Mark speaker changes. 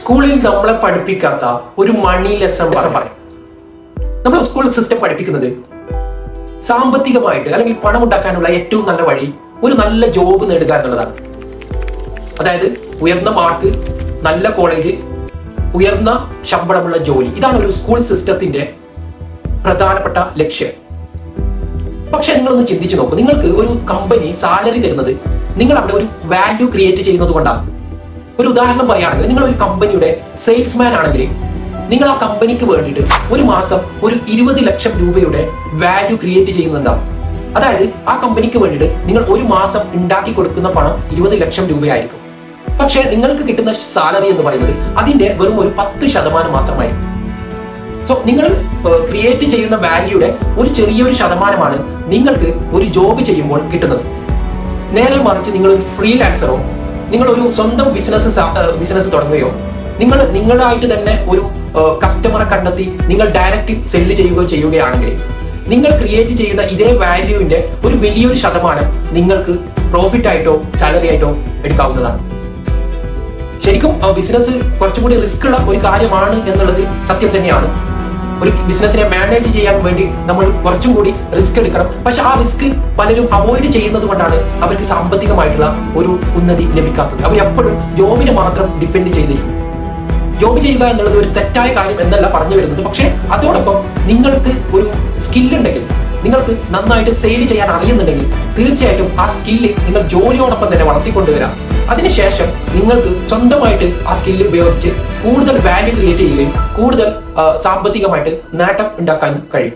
Speaker 1: സ്കൂളിൽ നമ്മളെ പഠിപ്പിക്കാത്ത ഒരു മണി ലെസൺ പറയാം. നമ്മുടെ സ്കൂൾ സിസ്റ്റം പഠിപ്പിക്കുന്നത് സാമ്പത്തികമായിട്ട് അല്ലെങ്കിൽ പണം ഉണ്ടാക്കാനുള്ള ഏറ്റവും നല്ല വഴി ഒരു നല്ല ജോബ് നേടുക എന്നുള്ളതാണ്. അതായത് ഉയർന്ന മാർക്ക്, നല്ല കോളേജ്, ഉയർന്ന ശമ്പളമുള്ള ജോലി. ഇതാണ് ഒരു സ്കൂൾ സിസ്റ്റത്തിന്റെ പ്രധാനപ്പെട്ട ലക്ഷ്യം. പക്ഷെ നിങ്ങളൊന്ന് ചിന്തിച്ചു നോക്കൂ, നിങ്ങൾക്ക് ഒരു കമ്പനി സാലറി തരുന്നത് നിങ്ങൾ അവിടെ ഒരു വാല്യൂ ക്രിയേറ്റ് ചെയ്യുന്നത് കൊണ്ടാണ്. ഒരു ഉദാഹരണം പറയുകയാണെങ്കിൽ, നിങ്ങൾ ഒരു കമ്പനിയുടെ സെയിൽസ്മാൻ ആണെങ്കിൽ നിങ്ങൾ ആ കമ്പനിക്ക് വേണ്ടിയിട്ട് ഒരു മാസം ഒരു 20 ലക്ഷം രൂപയുടെ വാല്യൂ ക്രിയേറ്റ് ചെയ്യുന്നുണ്ടാവും. അതായത് ആ കമ്പനിക്ക് വേണ്ടിയിട്ട് നിങ്ങൾ ഒരു മാസം ഉണ്ടാക്കി കൊടുക്കുന്ന പണം 20 ലക്ഷം രൂപയായിരിക്കും. പക്ഷെ നിങ്ങൾക്ക് കിട്ടുന്ന സാലറി എന്ന് പറയുന്നത് അതിന്റെ വെറും ഒരു 10% മാത്രമായിരിക്കും. സോ നിങ്ങൾ ക്രിയേറ്റ് ചെയ്യുന്ന വാല്യൂയുടെ ഒരു ചെറിയൊരു ശതമാനമാണ് നിങ്ങൾക്ക് ഒരു ജോബ് ചെയ്യുമ്പോൾ കിട്ടുന്നത്. നേരെ മറിച്ച് നിങ്ങൾ ഒരു ഫ്രീലാൻസറോ, നിങ്ങൾ ഒരു സ്വന്തം ബിസിനസ് തുടങ്ങുകയോ, നിങ്ങളായിട്ട് തന്നെ ഒരു കസ്റ്റമറെ കണ്ടെത്തി നിങ്ങൾ ഡയറക്റ്റ് സെല്ല് ചെയ്യുകയാണെങ്കിൽ നിങ്ങൾ ക്രിയേറ്റ് ചെയ്യുന്ന ഇതേ വാല്യൂവിന്റെ ഒരു വലിയൊരു ശതമാനം നിങ്ങൾക്ക് പ്രോഫിറ്റ് ആയിട്ടോ സാലറി ആയിട്ടോ എടുക്കാവുന്നതാണ്. ശരിക്കും ബിസിനസ് കുറച്ചുകൂടി റിസ്ക് ഉള്ള ഒരു കാര്യമാണ് എന്നുള്ളത് സത്യം തന്നെയാണ്. ഒരു ബിസിനസിനെ മാനേജ് ചെയ്യാൻ വേണ്ടി നമ്മൾ കുറച്ചും കൂടി റിസ്ക് എടുക്കണം. പക്ഷെ ആ റിസ്ക് പലരും അവോയ്ഡ് ചെയ്യുന്നത് കൊണ്ടാണ് അവർക്ക് സാമ്പത്തികമായിട്ടുള്ള ഒരു ഉന്നതി ലഭിക്കാത്തത്. അവർ എപ്പോഴും ജോബിനെ മാത്രം ഡിപ്പെൻഡ് ചെയ്തിരിക്കും. ജോബ് ചെയ്യുക എന്നുള്ളത് ഒരു തെറ്റായ കാര്യം എന്നല്ല പറഞ്ഞു വരുന്നത്. പക്ഷെ അതോടൊപ്പം നിങ്ങൾക്ക് ഒരു സ്കില്ലുണ്ടെങ്കിൽ, നിങ്ങൾക്ക് നന്നായിട്ട് സെയിൽ ചെയ്യാൻ അറിയുന്നുണ്ടെങ്കിൽ തീർച്ചയായിട്ടും ആ സ്കില്ല് നിങ്ങൾ ജോലിയോടൊപ്പം തന്നെ വളർത്തിക്കൊണ്ടുവരാം. അതിനുശേഷം നിങ്ങൾക്ക് സ്വന്തമായിട്ട് ആ സ്കില്ല് ഉപയോഗിച്ച് കൂടുതൽ വാല്യൂ ക്രിയേറ്റ് ചെയ്യുകയും കൂടുതൽ സാമ്പത്തികമായിട്ട് നേട്ടം ഉണ്ടാക്കാനും കഴിയും.